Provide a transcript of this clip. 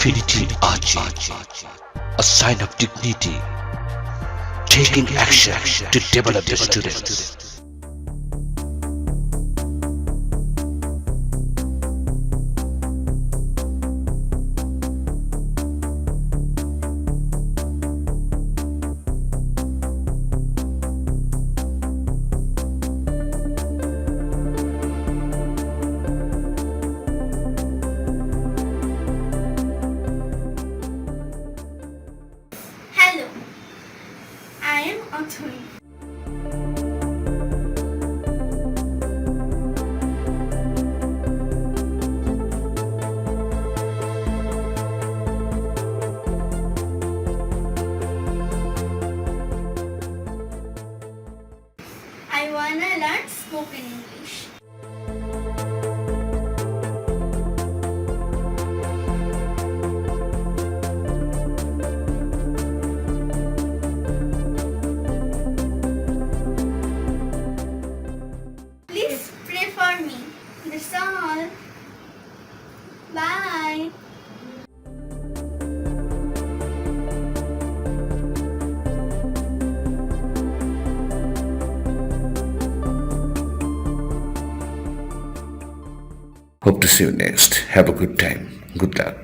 Infinity Ahzee, a sign of dignity, taking action to develop the students. Hello, I am Ahzee. I wanna learn spoken English. Please pray for me. That's all. Bye. Hope to see you next. Have a good time. Good luck.